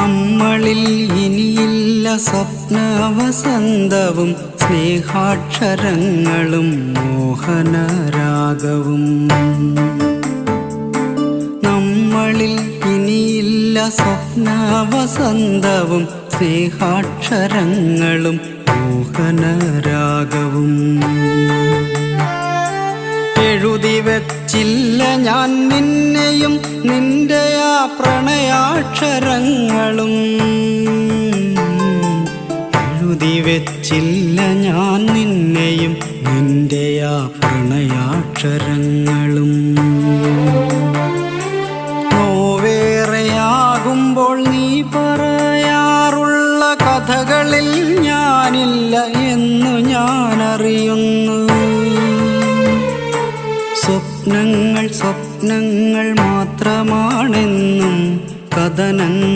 നമ്മളിൽ ഇനിയില്ല സ്വപ്നവസന്തവും സ്നേഹാക്ഷരങ്ങളും മോഹനരാഗവും. നമ്മളിൽ ഇനിയില്ല സ്വപ്നവസന്തവും സ്നേഹാക്ഷരങ്ങളും മോഹനരാഗവും. എഴുതി വച്ചില്ല ഞാൻ നിന്നെയും നിന്റെ ആ പ്രണയാക്ഷരങ്ങളും. എഴുതി വച്ചില്ല ഞാൻ നിന്നെയും നിന്റെ ആ പ്രണയാക്ഷരങ്ങളും. നോവേറെയാകുമ്പോൾ നീ പറയാറുള്ള കഥകളിൽ ഞാനില്ല എന്നു ഞാൻ അറിയുന്നു. സ്വപ്നങ്ങൾ സ്വപ്നങ്ങൾ മാത്രമാണെന്നും കഥനങ്ങൾ